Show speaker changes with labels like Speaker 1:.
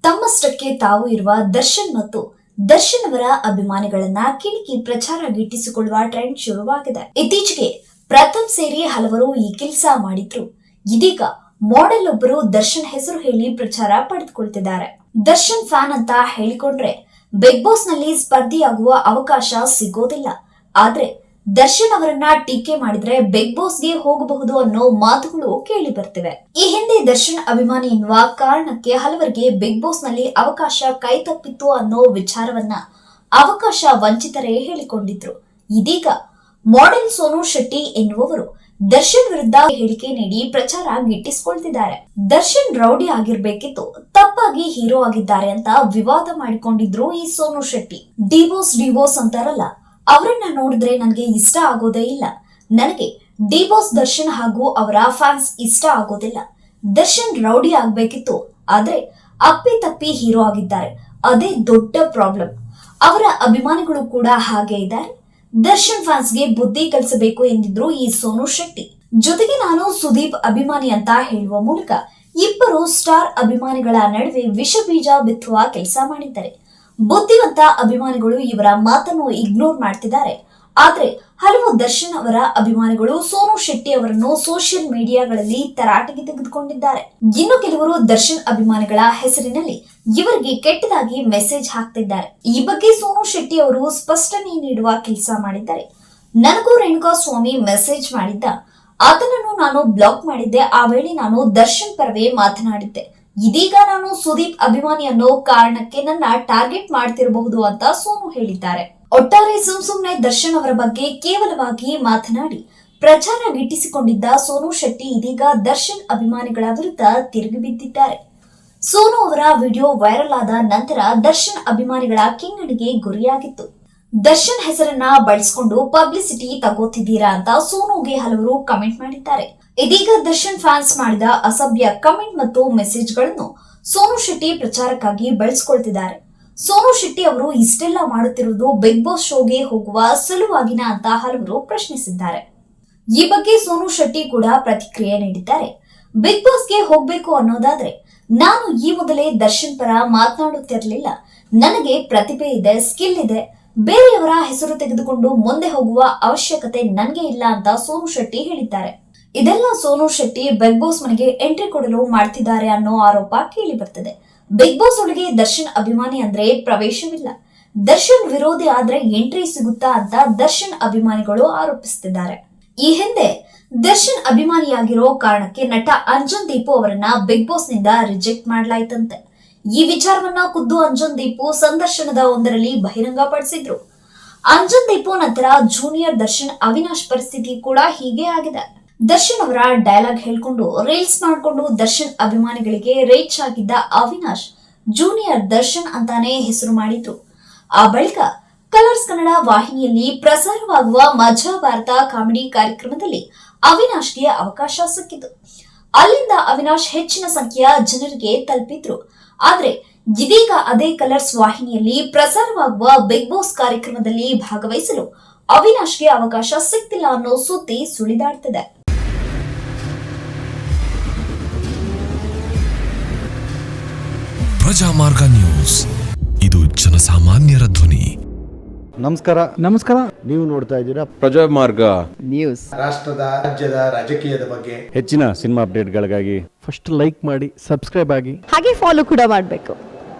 Speaker 1: ತಮ್ಮಷ್ಟಕ್ಕೆ ತಾವು ಇರುವ ದರ್ಶನ್ ಮತ್ತು ದರ್ಶನ್ ಅವರ ಅಭಿಮಾನಿಗಳನ್ನ ಕಿಣಿಕಿ ಪ್ರಚಾರ ಗಿಟ್ಟಿಸಿಕೊಳ್ಳುವ ಟ್ರೆಂಡ್ ಶುರುವಾಗಿದೆ. ಇತ್ತೀಚೆಗೆ ಪ್ರಥಮ್ ಸೇರಿ ಹಲವರು ಈ ಕೆಲಸ ಮಾಡಿದ್ರು. ಇದೀಗ ಮಾಡೆಲ್ ಒಬ್ಬರು ದರ್ಶನ್ ಹೆಸರು ಹೇಳಿ ಪ್ರಚಾರ ಪಡೆದುಕೊಳ್ತಿದ್ದಾರೆ. ದರ್ಶನ್ ಫ್ಯಾನ್ ಅಂತ ಹೇಳಿಕೊಂಡ್ರೆ ಬಿಗ್ ಬಾಸ್ ನಲ್ಲಿ ಸ್ಪರ್ಧಿಯಾಗುವ ಅವಕಾಶ ಸಿಗೋದಿಲ್ಲ. ಆದ್ರೆ ದರ್ಶನ್ ಅವರನ್ನ ಟೀಕೆ ಮಾಡಿದ್ರೆ ಬಿಗ್ ಬಾಸ್ಗೆ ಹೋಗಬಹುದು ಅನ್ನೋ ಮಾತುಗಳು ಕೇಳಿ ಬರ್ತಿವೆ. ಈ ಹಿಂದೆ ದರ್ಶನ್ ಅಭಿಮಾನಿ ಎನ್ನುವ ಕಾರಣಕ್ಕೆ ಹಲವರಿಗೆ ಬಿಗ್ ಬಾಸ್ ನಲ್ಲಿ ಅವಕಾಶ ಕೈ ತಪ್ಪಿತ್ತು ಅನ್ನೋ ವಿಚಾರವನ್ನ ಅವಕಾಶ ವಂಚಿತರೇ ಹೇಳಿಕೊಂಡಿದ್ರು. ಇದೀಗ ಮಾಡೆಲ್ ಸೋನು ಶೆಟ್ಟಿ ಎನ್ನುವವರು ದರ್ಶನ್ ವಿರುದ್ಧ ಹೇಳಿಕೆ ನೀಡಿ ಪ್ರಚಾರ ಗಿಟ್ಟಿಸಿಕೊಳ್ತಿದ್ದಾರೆ. ದರ್ಶನ್ ರೌಡಿ ಆಗಿರ್ಬೇಕಿತ್ತು, ತಪ್ಪಾಗಿ ಹೀರೋ ಆಗಿದ್ದಾರೆ ಅಂತ ವಿವಾದ ಮಾಡಿಕೊಂಡಿದ್ರು ಈ ಸೋನು ಶೆಟ್ಟಿ. ಡಿವೋರ್ಸ್ ಅಂತಾರಲ್ಲ, ಅವರನ್ನ ನೋಡಿದ್ರೆ ನನಗೆ ಇಷ್ಟ ಆಗೋದೇ ಇಲ್ಲ. ನನಗೆ ಡಿವೋರ್ಸ್ ದರ್ಶನ್ ಹಾಗೂ ಅವರ ಫ್ಯಾನ್ಸ್ ಇಷ್ಟ ಆಗೋದಿಲ್ಲ. ದರ್ಶನ್ ರೌಡಿ ಆಗ್ಬೇಕಿತ್ತು, ಆದ್ರೆ ಅಪ್ಪಿ ತಪ್ಪಿ ಹೀರೋ ಆಗಿದ್ದಾರೆ, ಅದೇ ದೊಡ್ಡ ಪ್ರಾಬ್ಲಮ್. ಅವರ ಅಭಿಮಾನಿಗಳು ಕೂಡ ಹಾಗೆ ಇದ್ದಾರೆ. ದರ್ಶನ್ ಫ್ಯಾನ್ಸ್ಗೆ ಬುದ್ಧಿ ಕಲಿಸಬೇಕು ಎಂದಿದ್ರು ಈ ಸೋನು ಶೆಟ್ಟಿ. ಜೊತೆಗೆ ನಾನು ಸುದೀಪ್ ಅಭಿಮಾನಿ ಅಂತ ಹೇಳುವ ಮೂಲಕ ಇಬ್ಬರು ಸ್ಟಾರ್ ಅಭಿಮಾನಿಗಳ ನಡುವೆ ವಿಷ ಬೀಜ ಬಿತ್ತುವ ಕೆಲಸ ಮಾಡಿದ್ದಾರೆ. ಬುದ್ಧಿವಂತ ಅಭಿಮಾನಿಗಳು ಇವರ ಮಾತನ್ನು ಇಗ್ನೋರ್ ಮಾಡ್ತಿದ್ದಾರೆ. ಆದ್ರೆ ಹಲವು ದರ್ಶನ್ ಅವರ ಅಭಿಮಾನಿಗಳು ಸೋನು ಶೆಟ್ಟಿ ಅವರನ್ನು ಸೋಷಿಯಲ್ ಮೀಡಿಯಾಗಳಲ್ಲಿ ತರಾಟೆಗೆ ತೆಗೆದುಕೊಂಡಿದ್ದಾರೆ. ಇನ್ನು ಕೆಲವರು ದರ್ಶನ್ ಅಭಿಮಾನಿಗಳ ಹೆಸರಿನಲ್ಲಿ ಇವರಿಗೆ ಕೆಟ್ಟದಾಗಿ ಮೆಸೇಜ್ ಹಾಕ್ತಿದ್ದಾರೆ. ಈ ಬಗ್ಗೆ ಸೋನು ಶೆಟ್ಟಿ ಅವರು ಸ್ಪಷ್ಟನೆ ನೀಡುವ ಕೆಲಸ ಮಾಡಿದ್ದಾರೆ. ನನಗೂ ರೇಣುಕಾ ಸ್ವಾಮಿ ಮೆಸೇಜ್ ಮಾಡಿದ್ದ, ಆತನನ್ನು ನಾನು ಬ್ಲಾಕ್ ಮಾಡಿದ್ದೆ. ಆ ವೇಳೆ ನಾನು ದರ್ಶನ್ ಪರವೇ ಮಾತನಾಡಿದ್ದೆ. ಇದೀಗ ನಾನು ಸುದೀಪ್ ಅಭಿಮಾನಿ ಅನ್ನೋ ಕಾರಣಕ್ಕೆ ನನ್ನ ಟಾರ್ಗೆಟ್ ಮಾಡ್ತಿರಬಹುದು ಅಂತ ಸೋನು ಹೇಳಿದ್ದಾರೆ. ಒಟ್ಟಾರೆ ಸುಮ್ನೆ ದರ್ಶನ್ ಅವರ ಬಗ್ಗೆ ಕೇವಲವಾಗಿ ಮಾತನಾಡಿ ಪ್ರಚಾರ ಗಿಟ್ಟಿಸಿಕೊಂಡಿದ್ದ ಸೋನು ಶೆಟ್ಟಿ ಇದೀಗ ದರ್ಶನ್ ಅಭಿಮಾನಿಗಳ ವಿರುದ್ಧ ತಿರುಗಿ ಬಿದ್ದಿದ್ದಾರೆ. ಸೋನು ಅವರ ವಿಡಿಯೋ ವೈರಲ್ ಆದ ನಂತರ ದರ್ಶನ್ ಅಭಿಮಾನಿಗಳ ಕಿಂಗಣಿಗೆ ಗುರಿಯಾಗಿತ್ತು. ದರ್ಶನ್ ಹೆಸರನ್ನ ಬಳಸಿಕೊಂಡು ಪಬ್ಲಿಸಿಟಿ ತಗೋತಿದ್ದೀರಾ ಅಂತ ಸೋನುಗೆ ಹಲವರು ಕಮೆಂಟ್ ಮಾಡಿದ್ದಾರೆ. ಇದೀಗ ದರ್ಶನ್ ಫ್ಯಾನ್ಸ್ ಮಾಡಿದ ಅಸಭ್ಯ ಕಮೆಂಟ್ ಮತ್ತು ಮೆಸೇಜ್ಗಳನ್ನು ಸೋನು ಶೆಟ್ಟಿ ಪ್ರಚಾರಕ್ಕಾಗಿ ಬಳಸಿಕೊಳ್ತಿದ್ದಾರೆ. ಸೋನು ಶೆಟ್ಟಿ ಅವರು ಇಷ್ಟೆಲ್ಲ ಮಾಡುತ್ತಿರುವುದು ಬಿಗ್ ಬಾಸ್ ಶೋಗೆ ಹೋಗುವ ಸಲುವಾಗಿನ ಅಂತ ಹಲವರು ಪ್ರಶ್ನಿಸಿದ್ದಾರೆ. ಈ ಬಗ್ಗೆ ಸೋನು ಶೆಟ್ಟಿ ಕೂಡ ಪ್ರತಿಕ್ರಿಯೆ ನೀಡಿದ್ದಾರೆ. ಬಿಗ್ ಬಾಸ್ಗೆ ಹೋಗ್ಬೇಕು ಅನ್ನೋದಾದ್ರೆ ನಾನು ಈ ಮೊದಲೇ ದರ್ಶನ್ ಪರ ಮಾತನಾಡುತ್ತಿರಲಿಲ್ಲ. ನನಗೆ ಪ್ರತಿಭೆ ಇದೆ, ಸ್ಕಿಲ್ ಇದೆ. ಬೇರೆಯವರ ಹೆಸರು ತೆಗೆದುಕೊಂಡು ಮುಂದೆ ಹೋಗುವ ಅವಶ್ಯಕತೆ ನನಗೆ ಇಲ್ಲ ಅಂತ ಸೋನು ಶೆಟ್ಟಿ ಹೇಳಿದ್ದಾರೆ. ಇದೆಲ್ಲ ಸೋನು ಶೆಟ್ಟಿ ಬಿಗ್ ಬಾಸ್ ಮನೆಗೆ ಎಂಟ್ರಿ ಕೊಡಲು ಮಾಡ್ತಿದ್ದಾರೆ ಅನ್ನೋ ಆರೋಪ ಕೇಳಿ ಬರ್ತದೆ. ಬಿಗ್ ಬಾಸ್ ಒಳಗೆ ದರ್ಶನ್ ಅಭಿಮಾನಿ ಅಂದ್ರೆ ಪ್ರವೇಶವಿಲ್ಲ. ದರ್ಶನ್ ವಿರೋಧಿ ಆದ್ರೆ ಎಂಟ್ರಿ ಸಿಗುತ್ತಾ ಅಂತ ದರ್ಶನ್ ಅಭಿಮಾನಿಗಳು ಆರೋಪಿಸುತ್ತಿದ್ದಾರೆ. ಈ ಹಿಂದೆ ದರ್ಶನ್ ಅಭಿಮಾನಿಯಾಗಿರೋ ಕಾರಣಕ್ಕೆ ನಟ ಅಂಜನ್ ದೀಪು ಅವರನ್ನ ಬಿಗ್ ಬಾಸ್ ನಿಂದ ರಿಜೆಕ್ಟ್ ಮಾಡಲಾಯಿತಂತೆ. ಈ ವಿಚಾರವನ್ನ ಖುದ್ದು ಅಂಜನ್ ದೀಪು ಸಂದರ್ಶನದ ಒಂದರಲ್ಲಿ ಬಹಿರಂಗಪಡಿಸಿದ್ರು. ಅಂಜನ್ ದೀಪು ನಂತರ ಜೂನಿಯರ್ ದರ್ಶನ್ ಅವಿನಾಶ್ ಪರಿಸ್ಥಿತಿ ಕೂಡ ಹೀಗೆ ಆಗಿದೆ. ದರ್ಶನ್ ಅವರ ಡೈಲಾಗ್ ಹೇಳ್ಕೊಂಡು ರೀಲ್ಸ್ ಮಾಡಿಕೊಂಡು ದರ್ಶನ್ ಅಭಿಮಾನಿಗಳಿಗೆ ರೇಚ್ ಆಗಿದ್ದ ಅವಿನಾಶ್ ಜೂನಿಯರ್ ದರ್ಶನ್ ಅಂತಾನೆ ಹೆಸರು ಮಾಡಿದ್ರು. ಆ ಬಳಿಕ ಕಲರ್ಸ್ ಕನ್ನಡ ವಾಹಿನಿಯಲ್ಲಿ ಪ್ರಸಾರವಾಗುವ ಮಜಾ ಭಾರತ ಕಾಮಿಡಿ ಕಾರ್ಯಕ್ರಮದಲ್ಲಿ ಅವಿನಾಶ್ಗೆ ಅವಕಾಶ ಸಿಕ್ಕಿತು. ಅಲ್ಲಿಂದ ಅವಿನಾಶ್ ಹೆಚ್ಚಿನ ಸಂಖ್ಯೆಯ ಜನರಿಗೆ ತಲುಪಿದ್ರು. ಆದ್ರೆ ಇದೀಗ ಅದೇ ಕಲರ್ಸ್ ವಾಹಿನಿಯಲ್ಲಿ ಪ್ರಸಾರವಾಗುವ ಬಿಗ್ ಬಾಸ್ ಕಾರ್ಯಕ್ರಮದಲ್ಲಿ ಭಾಗವಹಿಸಲು ಅವಿನಾಶ್ಗೆ ಅವಕಾಶ ಸಿಕ್ತಿಲ್ಲ ಅನ್ನೋ ಸುದ್ದಿ ಸುಳಿದಾಡ್ತಿದೆ.
Speaker 2: ಪ್ರಜಾಮಾರ್ಗ ನ್ಯೂಸ್, ಇದು ಜನಸಾಮಾನ್ಯರ ಧ್ವನಿ.
Speaker 3: ನಮಸ್ಕಾರ. ನೀವು ನೋಡ್ತಾ ಇದ್ದೀರಾ
Speaker 4: ಪ್ರಜಾಮಾರ್ಗ
Speaker 3: ನ್ಯೂಸ್.
Speaker 5: ರಾಷ್ಟ್ರದ ರಾಜ್ಯದ ರಾಜಕೀಯದ ಬಗ್ಗೆ
Speaker 3: ಹೆಚ್ಚಿನ ಸಿನಿಮಾ ಅಪ್ಡೇಟ್ಗಳಿಗಾಗಿ
Speaker 6: ಫಸ್ಟ್ ಲೈಕ್ ಮಾಡಿ, ಸಬ್ಸ್ಕ್ರೈಬ್ ಆಗಿ,
Speaker 7: ಹಾಗೆ ಫಾಲೋ ಕೂಡ ಮಾಡಬೇಕು.